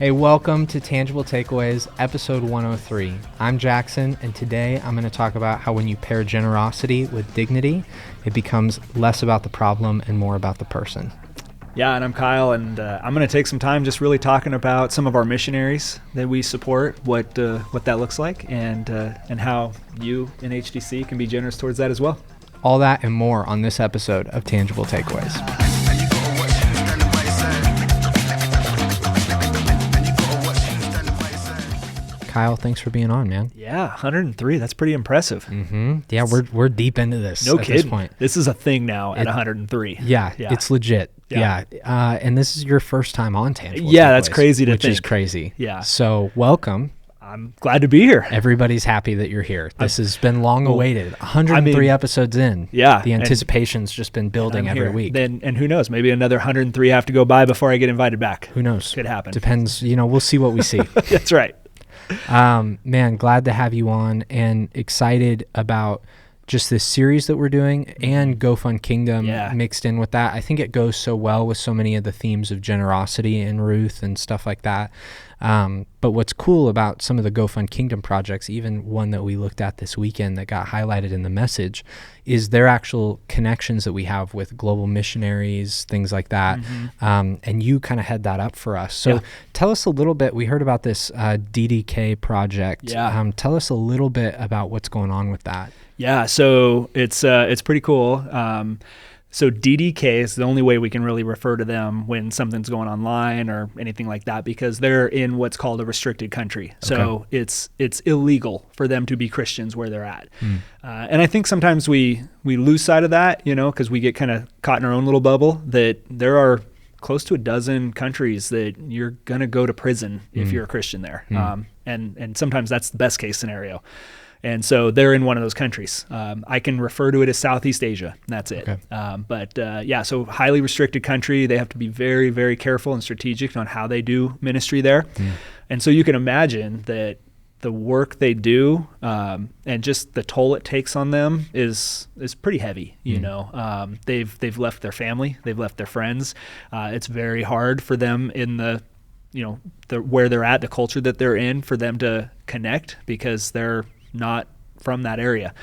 Hey, welcome to Tangible Takeaways, episode 103. I'm Jackson, and today I'm going to talk about how when you pair generosity with dignity, it becomes less about the problem and more about the person. Yeah, and I'm Kyle, and I'm going to take some time just really talking about some of our missionaries that we support, what that looks like, and how you in HDC can be generous towards that as well. All that and more on this episode of Tangible Takeaways. Kyle, thanks for being on, man. Yeah, 103. That's pretty impressive. Mm-hmm. Yeah, we're deep into this. No at kidding. This point. This is a thing now at 103. Yeah, it's legit. Yeah. And this is your first time on Tangible Yeah, Takeaways, that's crazy to which think. is crazy. Yeah. So welcome. I'm glad to be here. Everybody's happy that you're here. This has been long awaited. 103 episodes in. Yeah. The anticipation's just been building every week. And who knows? Maybe another 103 have to go by before I get invited back. Who knows? Could happen. Depends. We'll see what we see. That's right. Man, glad to have you on and excited about just this series that we're doing and GoFund Kingdom mixed in with that. I think it goes so well with so many of the themes of generosity in Ruth and stuff like that. But what's cool about some of the GoFund Kingdom projects, even one that we looked at this weekend that got highlighted in the message, is their actual connections that we have with global missionaries, things like that. Mm-hmm. And you kind of head that up for us. So tell us a little bit. We heard about this DDK project. Yeah. Tell us a little bit about what's going on with that. Yeah, so it's pretty cool. So DDK is the only way we can really refer to them when something's going online or anything like that, because they're in what's called a restricted country. So it's illegal for them to be Christians where they're at. And I think sometimes we lose sight of that, because we get kind of caught in our own little bubble, that there are close to a dozen countries that you're going to go to prison if you're a Christian there. And sometimes that's the best case scenario. And so they're in one of those countries. I can refer to it as Southeast Asia. And that's it. Okay. So highly restricted country. They have to be very, very careful and strategic on how they do ministry there. And so you can imagine that the work they do and just the toll it takes on them is pretty heavy. They've left their family. They've left their friends. It's very hard for them in the where they're at, the culture that they're in, for them to connect because they're not from that area.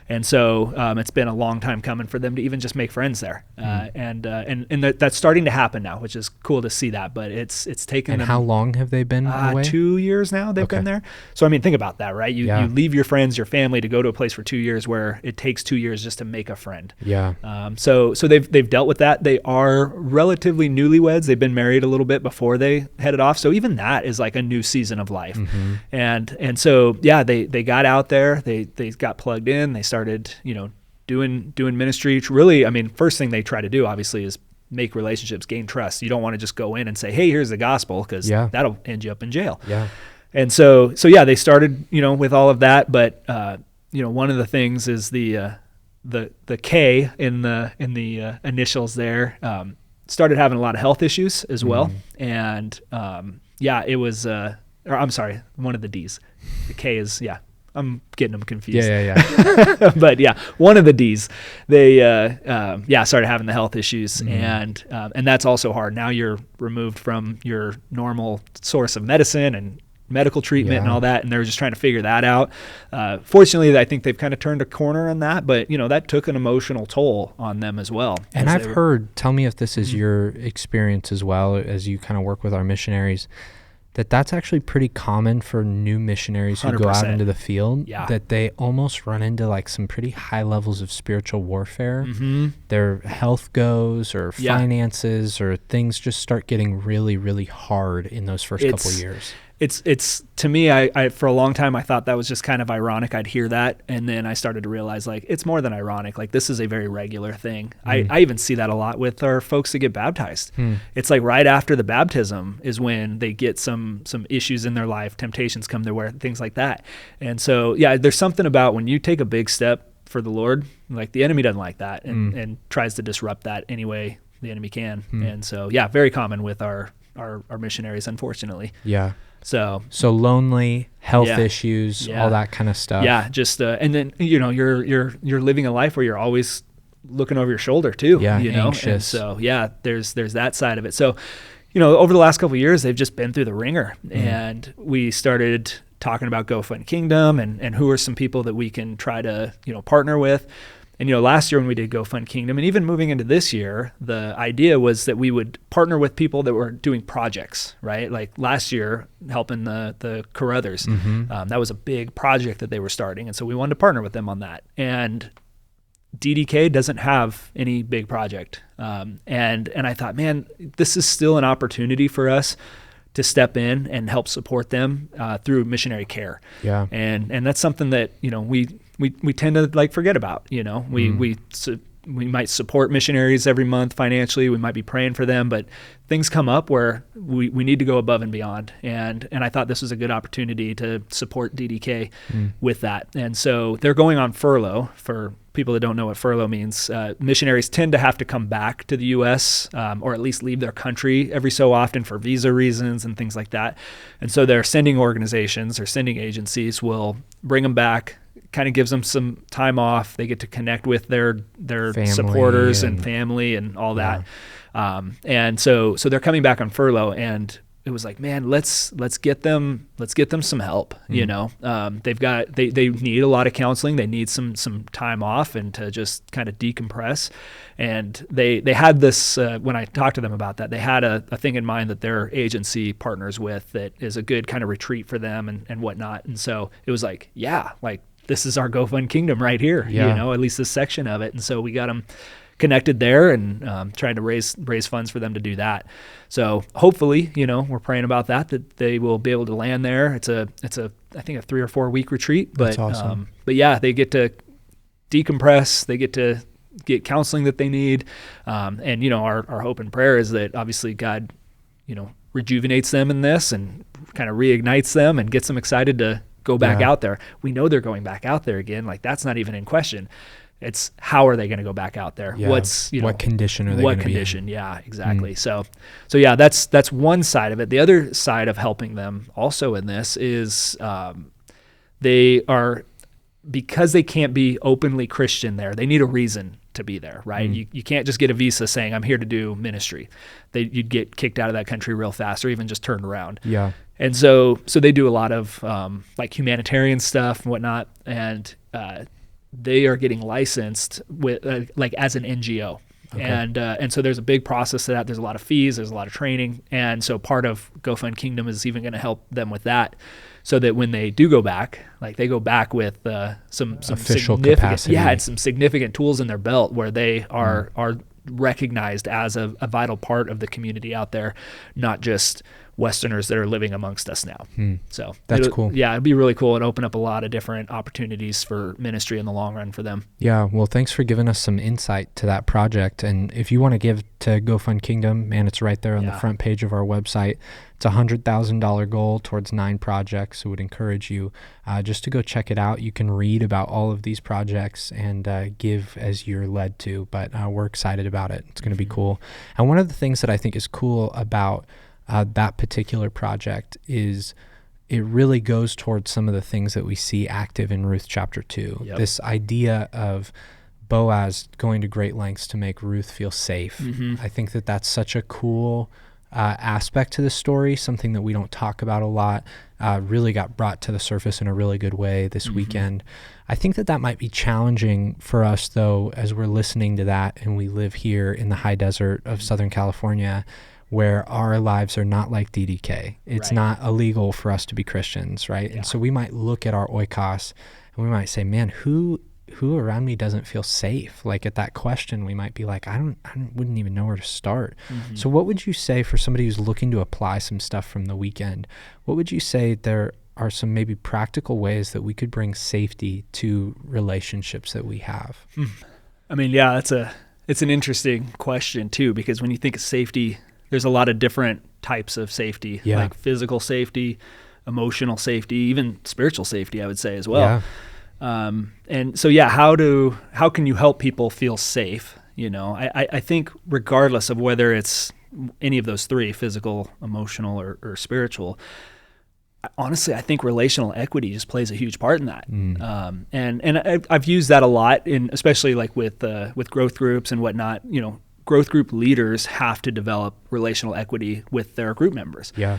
And so it's been a long time coming for them to even just make friends there. And that's starting to happen now, which is cool to see that. But it's taken them. And how long have they been away? 2 years now they've been there. So, think about that, right? You leave your friends, your family to go to a place for 2 years where it takes 2 years just to make a friend. Yeah. So they've dealt with that. They are relatively newlyweds. They've been married a little bit before they headed off. So even that is like a new season of life. And so, they got out there. They got plugged in. They started, doing ministry. Really, first thing they try to do, obviously, is make relationships, gain trust. You don't want to just go in and say, hey, here's the gospel, because that'll end you up in jail. Yeah. And so they started, with all of that. But, one of the things is the K in the initials there started having a lot of health issues as well. And, it was, I'm sorry, one of the Ds. The K is, I'm getting them confused. Yeah. But one of the Ds, they started having the health issues, and that's also hard. Now you're removed from your normal source of medicine and medical treatment and all that, and they're just trying to figure that out. Fortunately, I think they've kind of turned a corner on that, but that took an emotional toll on them as well. And I've heard, tell me if this is your experience as well, as you kind of work with our missionaries, that's actually pretty common for new missionaries who 100%. Go out into the field, Yeah. that they almost run into like some pretty high levels of spiritual warfare. Their health goes, or finances, or things just start getting really, really hard in those first couple of years. It's to me, I for a long time I thought that was just kind of ironic. I'd hear that, and then I started to realize, like, it's more than ironic. Like, this is a very regular thing. I even see that a lot with our folks that get baptized. It's like right after the baptism is when they get some issues in their life, temptations come their way, things like that. And so there's something about when you take a big step for the Lord, like, the enemy doesn't like that and tries to disrupt that any way the enemy can. And so very common with our missionaries, unfortunately. Yeah. So lonely, health issues, all that kind of stuff. Yeah, just and then you're living a life where you're always looking over your shoulder too. Yeah, anxious. anxious. And so there's that side of it. So over the last couple of years, they've just been through the ringer. And we started talking about GoFund Kingdom and who are some people that we can try to, partner with. And, last year when we did GoFund Kingdom, and even moving into this year, the idea was that we would partner with people that were doing projects, right? Like last year, helping the Carruthers. That was a big project that they were starting. And so we wanted to partner with them on that. And DDK doesn't have any big project. And I thought, man, this is still an opportunity for us to step in and help support them through missionary care. Yeah. And that's something that, we tend to forget about. We might support missionaries every month financially. We might be praying for them, but things come up where we need to go above and beyond. And I thought this was a good opportunity to support DDK with that. And so they're going on furlough. For people that don't know what furlough means, missionaries tend to have to come back to the U.S. Or at least leave their country every so often for visa reasons and things like that. And so their sending organizations or sending agencies will bring them back, kind of gives them some time off. They get to connect with their supporters and family and all that. And so they're coming back on furlough, and it was like, man, let's get them some help. They need a lot of counseling. They need some time off and to just kind of decompress. And they had this, when I talked to them about that, they had a thing in mind that their agency partners with that is a good kind of retreat for them and whatnot. And so it was like, this is our GoFund Kingdom right here, at least this section of it. And so we got them connected there and trying to raise funds for them to do that. So hopefully, we're praying about that they will be able to land there. It's I think a 3 or 4 week retreat, but, that's awesome. But yeah, they get to decompress. They get to get counseling that they need. And, our hope and prayer is that obviously God, rejuvenates them in this and kind of reignites them and gets them excited to go back out there. We know they're going back out there again. That's not even in question. It's how are they going to go back out there? Yeah. What condition are they going to be in? What condition? Yeah, exactly. So yeah, that's one side of it. The other side of helping them also in this is they are, because they can't be openly Christian there, they need a reason to be there, right? You can't just get a visa saying, I'm here to do ministry. You'd get kicked out of that country real fast or even just turned around. Yeah. And so they do a lot of humanitarian stuff and whatnot, and they are getting licensed with as an NGO. Okay. And so there's a big process to that. There's a lot of fees, there's a lot of training, and so part of GoFund Kingdom is even going to help them with that, so that when they do go back, they go back with some official capacity. Yeah, and some significant tools in their belt where they are recognized as a vital part of the community out there, not just Westerners that are living amongst us now. So that's cool. Yeah, it'd be really cool and open up a lot of different opportunities for ministry in the long run for them. Yeah, well, thanks for giving us some insight to that project. And if you want to give to GoFund Kingdom, man, it's right there on the front page of our website. It's a $100,000 goal towards 9 projects. So I would encourage you just to go check it out. You can read about all of these projects and give as you're led to, but we're excited about it. It's going to be cool. And one of the things that I think is cool about that particular project is it really goes towards some of the things that we see active in Ruth chapter 2. Yep. This idea of Boaz going to great lengths to make Ruth feel safe. I think that that's such a cool aspect to the story, something that we don't talk about a lot, really got brought to the surface in a really good way this weekend. I think that might be challenging for us, though, as we're listening to that and we live here in the high desert of Southern California, where our lives are not like DDK. It's not illegal for us to be Christians, right? Yeah. And so we might look at our oikos and we might say, man, who around me doesn't feel safe? At that question, we might be like, I wouldn't even know where to start. So what would you say for somebody who's looking to apply some stuff from the weekend? What would you say there are some maybe practical ways that we could bring safety to relationships that we have? I mean, yeah, it's an interesting question too, because when you think of safety, there's a lot of different types of safety, like physical safety, emotional safety, even spiritual safety, I would say as well. And so, how can you help people feel safe? I think regardless of whether it's any of those three, physical, emotional, or spiritual, honestly, I think relational equity just plays a huge part in that. And I've used that a lot especially with growth groups and whatnot, growth group leaders have to develop relational equity with their group members. Yeah.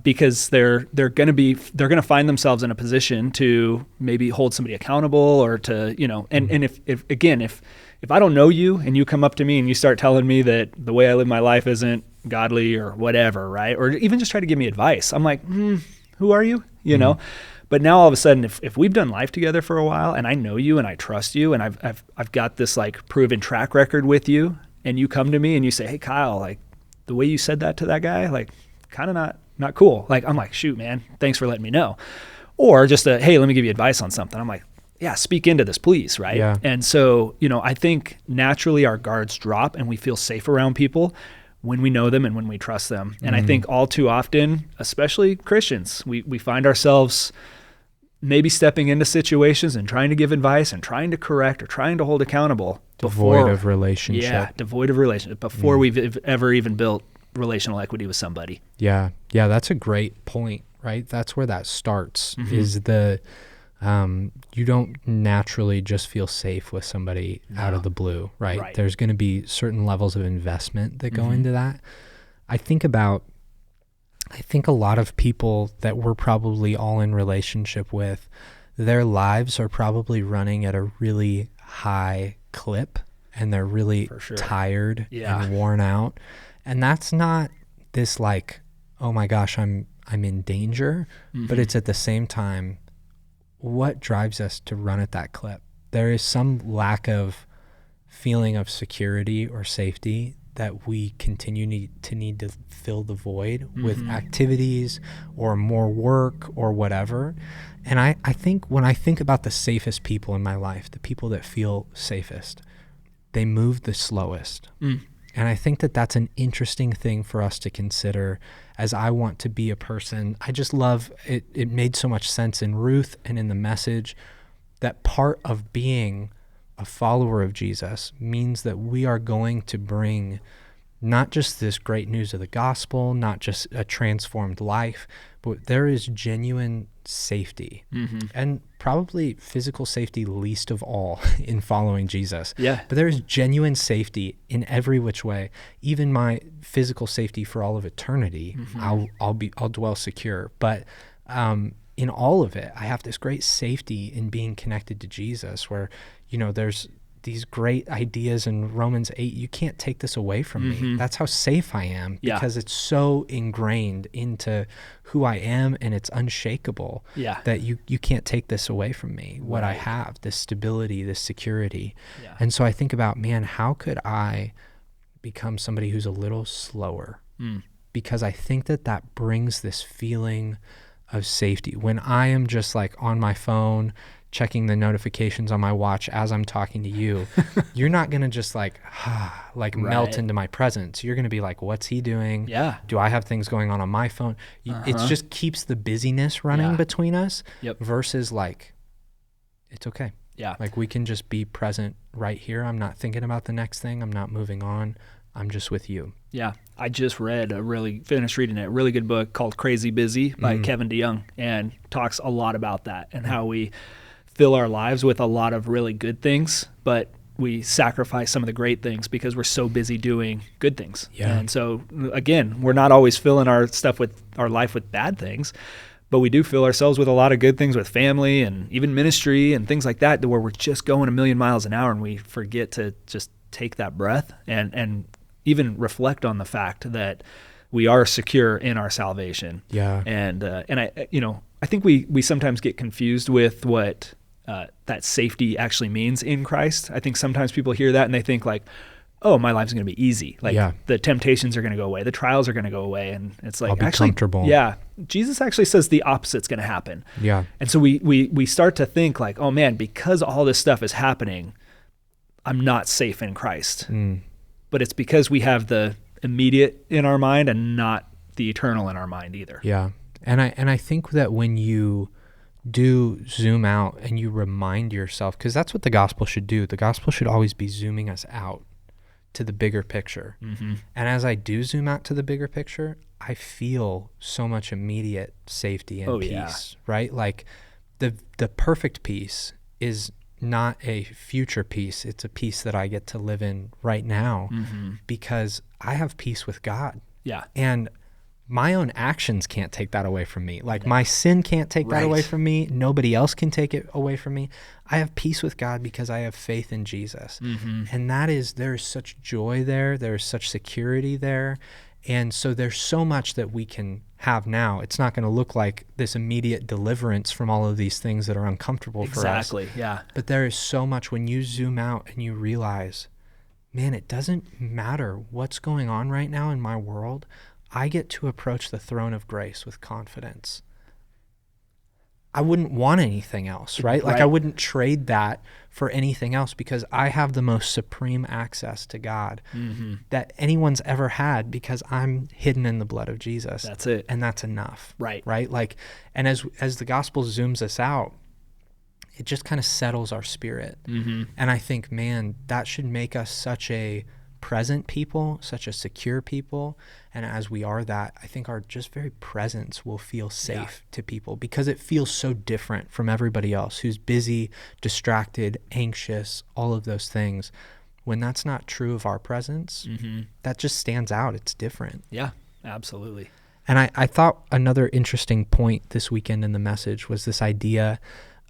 Because they're going to find themselves in a position to maybe hold somebody accountable, or to, and if I don't know you and you come up to me and you start telling me that the way I live my life isn't godly or whatever, right? Or even just try to give me advice. I'm like, who are you? But now all of a sudden, if we've done life together for a while and I know you and I trust you and I've got this like proven track record with you, and you come to me and you say, hey, Kyle, like the way you said that to that guy, like kind of not cool. Like, I'm like, shoot, man, thanks for letting me know. Or just hey, let me give you advice on something. I'm like, yeah, speak into this, please. Right. Yeah. And so, I think naturally our guards drop and we feel safe around people when we know them and when we trust them. And I think all too often, especially Christians, we find ourselves maybe stepping into situations and trying to give advice and trying to correct or trying to hold accountable. Devoid of relationship. Yeah, devoid of relationship before we've ever even built relational equity with somebody. Yeah, that's a great point, right? That's where that starts, is the you don't naturally just feel safe with somebody out of the blue, right? There's going to be certain levels of investment that go into that. I think a lot of people that we're probably all in relationship with, their lives are probably running at a really high clip, and they're really tired and worn out. And that's not this like, oh my gosh, I'm in danger, but it's at the same time, what drives us to run at that clip? There is some lack of feeling of security or safety that we continue to need to fill the void with activities or more work or whatever. And I think when I think about the safest people in my life, the people that feel safest, they move the slowest. And I think that that's an interesting thing for us to consider as I want to be a person. I just love it. It made so much sense in Ruth and in the message that part of being a follower of Jesus means that we are going to bring not just this great news of the gospel, not just a transformed life, but there is genuine safety and probably physical safety least of all in following Jesus. Yeah. But there is genuine safety in every which way. Even my physical safety for all of eternity, I'll dwell secure. But in all of it, I have this great safety in being connected to Jesus, where there's these great ideas in Romans 8. You can't take this away from me. That's how safe I am, because it's so ingrained into who I am, and it's unshakable that you can't take this away from me, what I have, this stability, this security. And so I think about, man, how could I become somebody who's a little slower? Because I think that brings this feeling of safety. When I am just like on my phone, checking the notifications on my watch as I'm talking to you, you're not going to just melt into my presence. You're going to be like, what's he doing? Yeah. Do I have things going on my phone? It just keeps the busyness running between us versus like, it's okay. Yeah. Like we can just be present right here. I'm not thinking about the next thing. I'm not moving on. I'm just with you. Yeah. I just finished reading a really good book called Crazy Busy by Kevin DeYoung, and talks a lot about that and how we fill our lives with a lot of really good things, but we sacrifice some of the great things because we're so busy doing good things. Yeah. And so again, we're not always filling our life with bad things, but we do fill ourselves with a lot of good things, with family and even ministry and things like that, where we're just going a million miles an hour and we forget to just take that breath and even reflect on the fact that we are secure in our salvation. Yeah. And I think we sometimes get confused with what that safety actually means in Christ. I think sometimes people hear that and they think like, oh, my life's going to be easy. Like the temptations are going to go away. The trials are going to go away. And it's like, I'll be comfortable. Yeah. Jesus actually says the opposite's going to happen. Yeah. And so we start to think like, oh man, because all this stuff is happening, I'm not safe in Christ. But it's because we have the immediate in our mind and not the eternal in our mind either. Yeah. And I think that when you do zoom out and you remind yourself, because that's what the gospel should do. The gospel should always be zooming us out to the bigger picture. And as I do zoom out to the bigger picture, I feel so much immediate safety and peace, right? Like the perfect peace is not a future peace. It's a peace that I get to live in right now because I have peace with God. Yeah. And my own actions can't take that away from me. Like my sin can't take that away from me. Nobody else can take it away from me. I have peace with God because I have faith in Jesus. And there's such joy there. There's such security there. And so there's so much that we can have now. It's not going to look like this immediate deliverance from all of these things that are uncomfortable for us. Exactly, yeah. But there is so much when you zoom out and you realize, man, it doesn't matter what's going on right now in my world. I get to approach the throne of grace with confidence. I wouldn't want anything else, right? Like I wouldn't trade that for anything else because I have the most supreme access to God that anyone's ever had because I'm hidden in the blood of Jesus. That's it. And that's enough. Right. Like, and as the gospel zooms us out, it just kind of settles our spirit. And I think, man, that should make us such a present people, such a secure people. And as we are that, I think our just very presence will feel safe to people because it feels so different from everybody else who's busy, distracted, anxious, all of those things. When that's not true of our presence, that just stands out. It's different. Yeah, absolutely. And I thought another interesting point this weekend in the message was this idea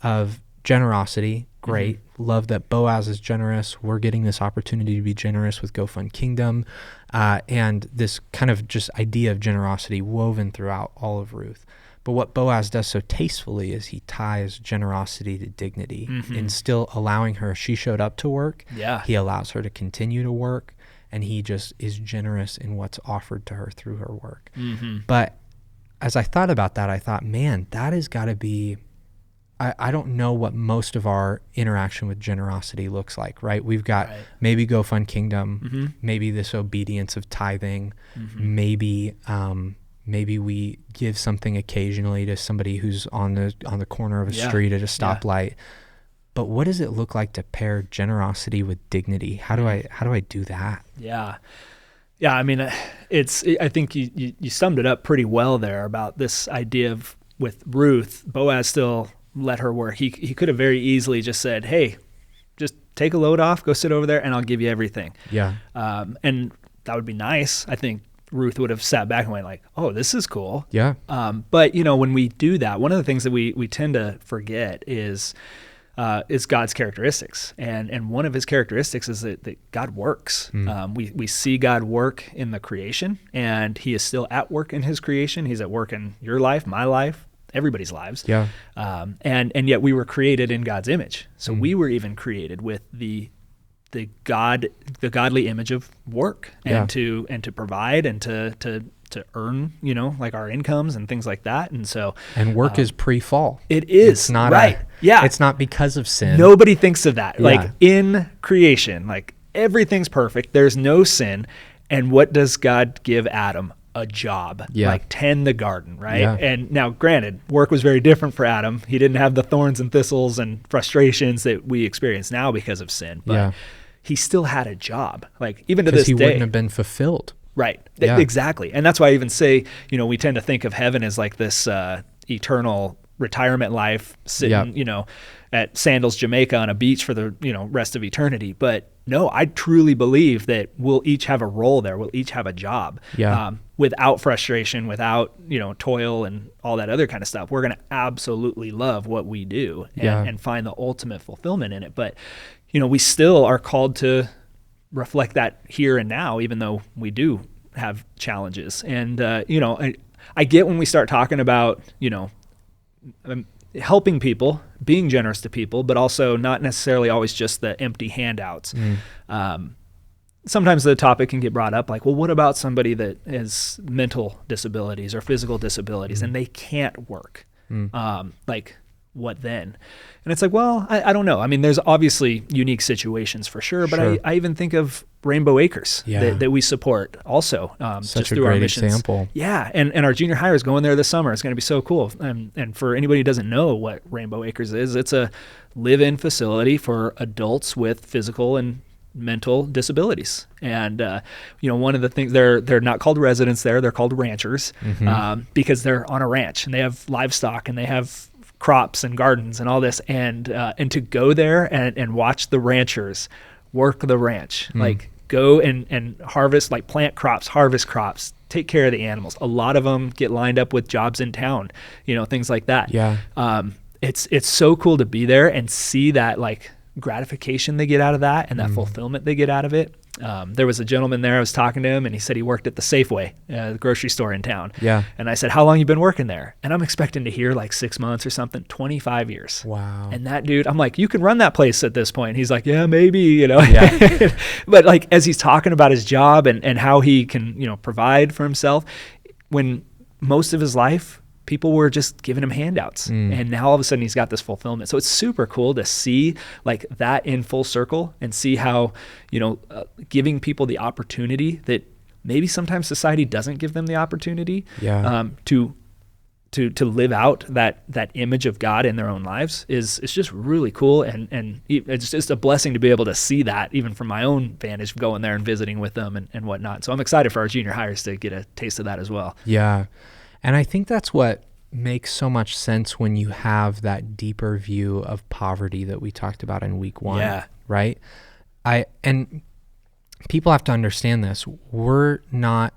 of generosity. Great. Love that Boaz is generous. We're getting this opportunity to be generous with Go Fund Kingdom. And this kind of just idea of generosity woven throughout all of Ruth. But what Boaz does so tastefully is he ties generosity to dignity in still allowing her. She showed up to work. Yeah. He allows her to continue to work. And he just is generous in what's offered to her through her work. But as I thought about that, I thought, man, that has got to be... I don't know what most of our interaction with generosity looks like, right? We've got maybe Go Fund Kingdom, maybe this obedience of tithing, maybe we give something occasionally to somebody who's on the corner of a street at a stoplight. But what does it look like to pair generosity with dignity? How do I do that? Yeah. Yeah, I mean, I think you summed it up pretty well there about this idea of with Ruth, Boaz still let her work. He could have very easily just said, hey, just take a load off, go sit over there, and I'll give you everything. Yeah. And that would be nice. I think Ruth would have sat back and went like, oh, this is cool. Yeah. But, when we do that, one of the things that we tend to forget is God's characteristics. And one of his characteristics is that God works. We see God work in the creation, and he is still at work in his creation. He's at work in your life, my life, everybody's lives. Yeah. And yet we were created in God's image. So we were even created with the godly image of work and to provide and to earn, like our incomes and things like that. And so work is pre-fall. It is. It's not right. It's not because of sin. Nobody thinks of that. Like in creation, like everything's perfect. There's no sin. And what does God give Adam? A job, like tend the garden, right? Yeah. And now, granted, work was very different for Adam. He didn't have the thorns and thistles and frustrations that we experience now because of sin, but he still had a job. Like even to this day, he wouldn't have been fulfilled. Right. Yeah. Exactly. And that's why I even say, we tend to think of heaven as like this eternal retirement life, sitting, at Sandals, Jamaica on a beach for the, rest of eternity. But no, I truly believe that we'll each have a role there. We'll each have a job. Without frustration, without, toil and all that other kind of stuff. We're going to absolutely love what we do and find the ultimate fulfillment in it. But, we still are called to reflect that here and now, even though we do have challenges. And, I get when we start talking about, helping people, being generous to people, but also not necessarily always just the empty handouts. Sometimes the topic can get brought up like, well, what about somebody that has mental disabilities or physical disabilities and they can't work? Like, what then? And it's like, well, I don't know. I mean, there's obviously unique situations for sure, but I even think of Rainbow Acres that we support also. Such just a through great our missions. example. Yeah, and our junior hire is going there this summer. It's going to be so cool. And for anybody who doesn't know what Rainbow Acres is, it's a live-in facility for adults with physical and mental disabilities. And one of the things, they're not called residents there, they're called ranchers, because they're on a ranch and they have livestock and they have crops and gardens and all this, and to go there and watch the ranchers work the ranch, like go and harvest, like plant crops, harvest crops, take care of the animals. A lot of them get lined up with jobs in town, things like that. Yeah. It's so cool to be there and see that like gratification they get out of that and that fulfillment they get out of it. There was a gentleman there, I was talking to him, and he said he worked at the Safeway, the grocery store in town. Yeah. And I said, how long you been working there? And I'm expecting to hear like 6 months or something. 25 years. Wow. And that dude, I'm like, you can run that place at this point. And he's like, yeah, maybe, Yeah. But like, as he's talking about his job and how he can, provide for himself, when most of his life, people were just giving him handouts. And now all of a sudden he's got this fulfillment. So it's super cool to see like that in full circle and see how, giving people the opportunity that maybe sometimes society doesn't give them the opportunity to live out that image of God in their own lives it's just really cool. And it's just a blessing to be able to see that even from my own vantage, going there and visiting with them and whatnot. So I'm excited for our junior hires to get a taste of that as well. Yeah. And I think that's what makes so much sense when you have that deeper view of poverty that we talked about in week 1. Yeah. Right? And people have to understand this. We're not,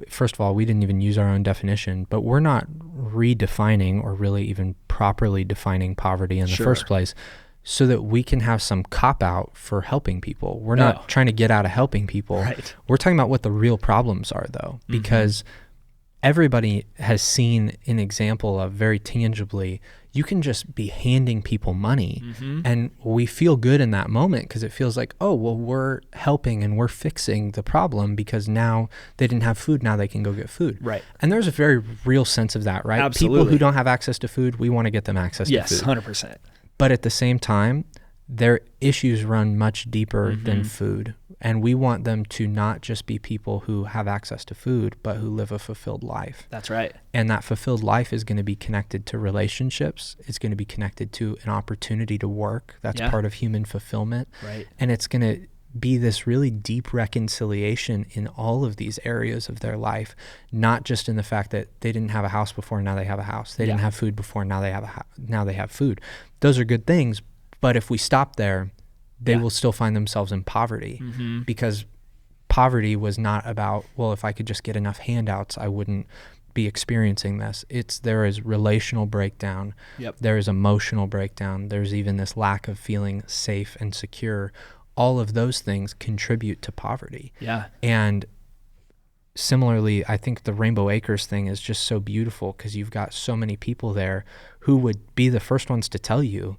first of all, we didn't even use our own definition, but we're not redefining or really even properly defining poverty in the first place so that we can have some cop-out for helping people. We're not trying to get out of helping people. Right. We're talking about what the real problems are, though, because everybody has seen an example of very tangibly, you can just be handing people money and we feel good in that moment because it feels like, oh, well, we're helping and we're fixing the problem because now they didn't have food. Now they can go get food. Right. And there's a very real sense of that, right? Absolutely. People who don't have access to food, we want to get them access to food. Yes, 100%. But at the same time, their issues run much deeper than food. And we want them to not just be people who have access to food, but who live a fulfilled life. That's right. And that fulfilled life is going to be connected to relationships. It's going to be connected to an opportunity to work. That's part of human fulfillment. Right. And it's going to be this really deep reconciliation in all of these areas of their life, not just in the fact that they didn't have a house before, now they have a house. They didn't have food before, now they have now they have food. Those are good things, but if we stop there, they will still find themselves in poverty because poverty was not about, well, if I could just get enough handouts, I wouldn't be experiencing this. There is relational breakdown. There is emotional breakdown. There's even this lack of feeling safe and secure. All of those things contribute to poverty. Yeah. And similarly, I think the Rainbow Acres thing is just so beautiful because you've got so many people there who would be the first ones to tell you,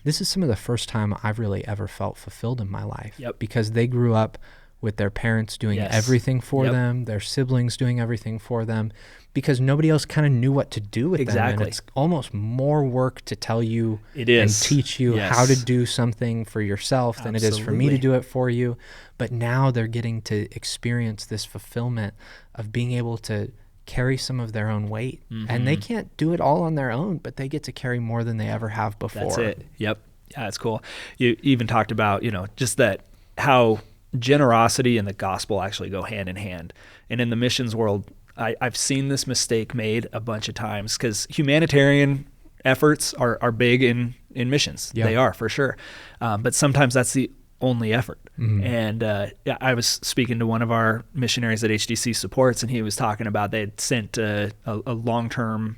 this is some of the first time I've really ever felt fulfilled in my life because they grew up with their parents doing everything for them, their siblings doing everything for them, because nobody else kind of knew what to do with them. And it's almost more work to tell you and teach you how to do something for yourself than it is for me to do it for you. But now they're getting to experience this fulfillment of being able to carry some of their own weight. And they can't do it all on their own, but they get to carry more than they ever have before. That's it. Yep. Yeah, that's cool. You even talked about, just that how generosity and the gospel actually go hand in hand. And in the missions world, I've seen this mistake made a bunch of times because humanitarian efforts are big in missions. They are for sure. But sometimes that's the only effort. And I was speaking to one of our missionaries that HDC supports, and he was talking about they had sent a long-term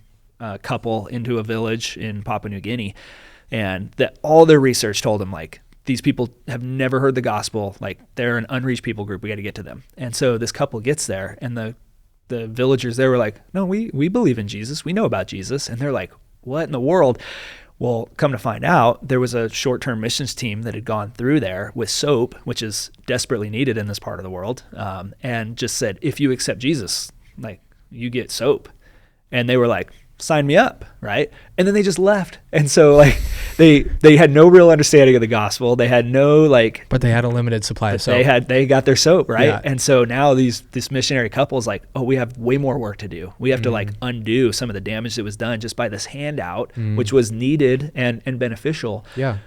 couple into a village in Papua New Guinea, and that all their research told them, like, these people have never heard the gospel. Like, they're an unreached people group. We got to get to them. And so this couple gets there, and the villagers there were like, no, we believe in Jesus. We know about Jesus. And they're like, what in the world? Well, come to find out, there was a short-term missions team that had gone through there with soap, which is desperately needed in this part of the world, and just said, if you accept Jesus, like, you get soap. And they were like, sign me up, right? And then they just left. And so, like, they had no real understanding of the gospel. They had no, like... But they had a limited supply of soap. They got their soap, right? Yeah. And so now this missionary couple is like, oh, we have way more work to do. We have to, like, undo some of the damage that was done just by this handout, which was needed and beneficial. Yeah.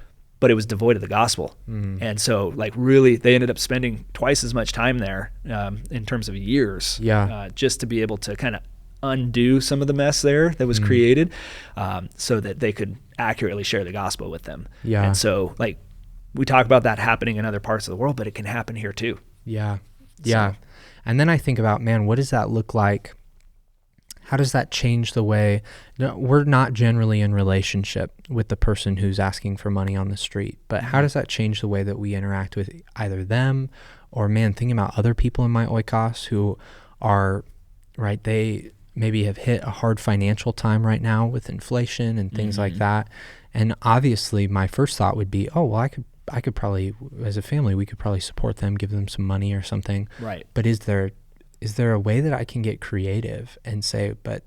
But it was devoid of the gospel. And so, like, really, they ended up spending twice as much time there in terms of years just to be able to kind of undo some of the mess there that was created, so that they could accurately share the gospel with them. Yeah. And so like we talk about that happening in other parts of the world, but it can happen here too. Yeah. Yeah. So, and then I think about, man, what does that look like? How does that change the way we're not generally in relationship with the person who's asking for money on the street, but how does that change the way that we interact with either them or, man, thinking about other people in my oikos who are, right, they maybe have hit a hard financial time right now with inflation and things like that. And obviously my first thought would be, oh, well, I could probably, as a family, we could probably support them, give them some money or something. Right. But is there a way that I can get creative and say, but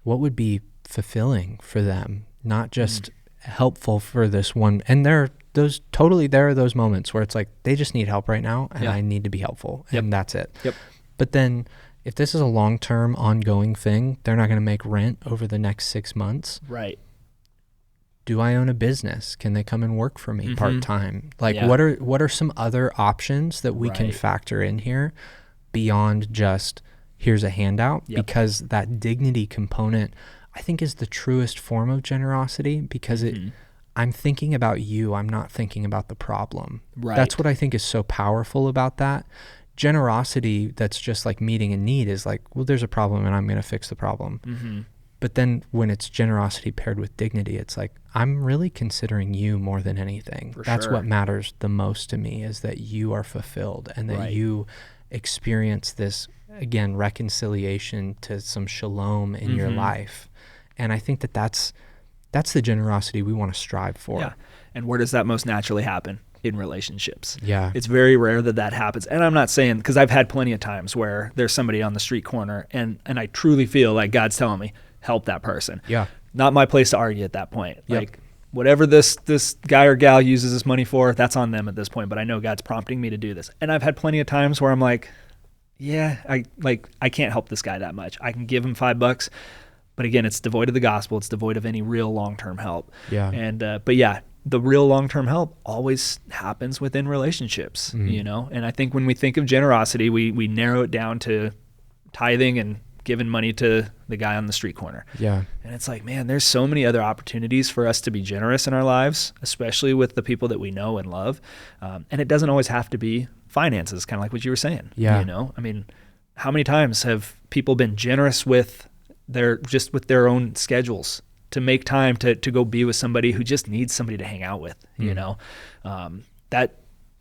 what would be fulfilling for them, not just helpful for this one? And there are those moments where it's like, they just need help right now and I need to be helpful and that's it. Yep. But then if this is a long-term ongoing thing, they're not going to make rent over the next 6 months. Right. Do I own a business? Can they come and work for me part-time? Like Yeah. what are some other options that we can factor in here beyond just here's a handout? Because that dignity component, I think, is the truest form of generosity, because I'm thinking about you. I'm not thinking about the problem. Right. That's what I think is so powerful about that. Generosity that's just like meeting a need is like, well, there's a problem and I'm going to fix the problem. But then when it's generosity paired with dignity, it's like, I'm really considering you more than anything. That's what matters the most to me, is that you are fulfilled and that you experience this, again, reconciliation to some shalom in your life. And I think that's the generosity we want to strive for. Yeah. And where does that most naturally happen? In relationships. Yeah. It's very rare that happens. And I'm not saying, because I've had plenty of times where there's somebody on the street corner and I truly feel like God's telling me, help that person. Yeah. Not my place to argue at that point. Like whatever this guy or gal uses this money for, that's on them at this point. But I know God's prompting me to do this. And I've had plenty of times where I'm like, yeah, I can't help this guy that much. I can give him $5, but again, it's devoid of the gospel. It's devoid of any real long-term help. Yeah. And but yeah, the real long-term help always happens within relationships, you know? And I think when we think of generosity, we narrow it down to tithing and giving money to the guy on the street corner. Yeah. And it's like, man, there's so many other opportunities for us to be generous in our lives, especially with the people that we know and love. And it doesn't always have to be finances, kind of like what you were saying. Yeah. You know, I mean, how many times have people been generous with their own schedules to make time to go be with somebody who just needs somebody to hang out with, you know?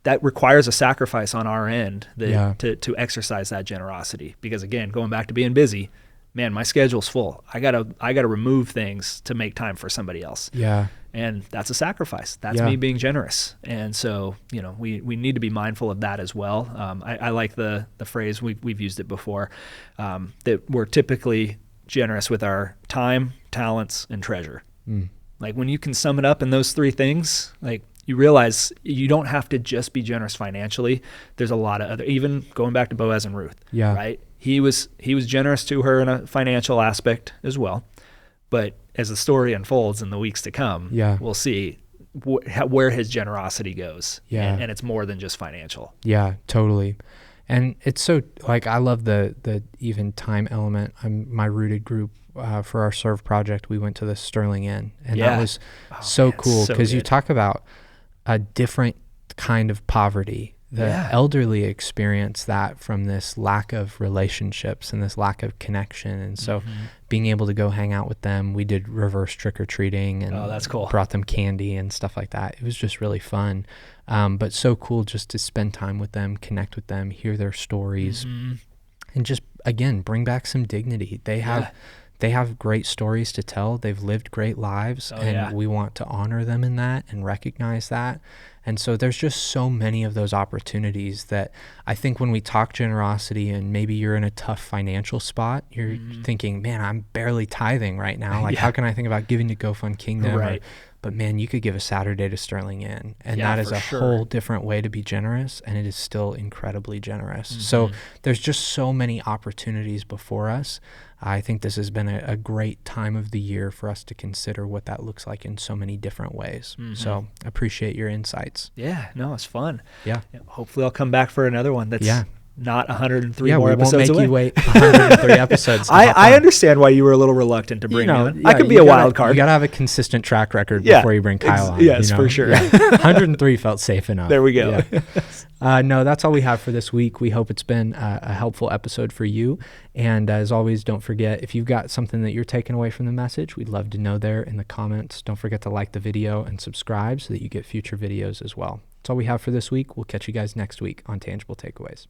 That requires a sacrifice on our end to exercise that generosity. Because again, going back to being busy, man, my schedule's full. I gotta remove things to make time for somebody else. Yeah. And that's a sacrifice. That's me being generous. And so, you know, we need to be mindful of that as well. I like the phrase, we've used it before, that we're typically generous with our time, talents, and treasure. Like when you can sum it up in those three things, like you realize you don't have to just be generous financially. There's a lot of other, even going back to Boaz and Ruth, right? He was generous to her in a financial aspect as well. But as the story unfolds in the weeks to come, we'll see where his generosity goes. Yeah. And it's more than just financial. Yeah, totally. And it's so, like, I love the even time element. My rooted group for our Serve project, we went to the Sterling Inn, and that was cool, because you talk about a different kind of poverty. The elderly experience that from this lack of relationships and this lack of connection. And so being able to go hang out with them, we did reverse trick-or-treating and that's cool. Brought them candy and stuff like that. It was just really fun. But so cool just to spend time with them, connect with them, hear their stories, and just, again, bring back some dignity. They have great stories to tell. They've lived great lives, we want to honor them in that and recognize that. And so there's just so many of those opportunities that I think when we talk generosity, and maybe you're in a tough financial spot, you're thinking, man, I'm barely tithing right now. Like, how can I think about giving to Go Fund Kingdom? Right. But man, you could give a Saturday to Sterling Inn, and that is a whole different way to be generous, and it is still incredibly generous. So there's just so many opportunities before us. I think this has been a great time of the year for us to consider what that looks like in so many different ways. So I appreciate your insights. Yeah, no, it's fun. Yeah. Hopefully I'll come back for another one that's not 103 yeah, more we won't episodes make away. you wait 103 episodes. I understand why you were a little reluctant to bring me on. Yeah, I could be a wild card. You got to have a consistent track record before you bring Kyle on. Yes, for sure. Yeah. 103 felt safe enough. There we go. Yeah. No, that's all we have for this week. We hope it's been a helpful episode for you. And as always, don't forget, if you've got something that you're taking away from the message, we'd love to know there in the comments. Don't forget to like the video and subscribe so that you get future videos as well. That's all we have for this week. We'll catch you guys next week on Tangible Takeaways.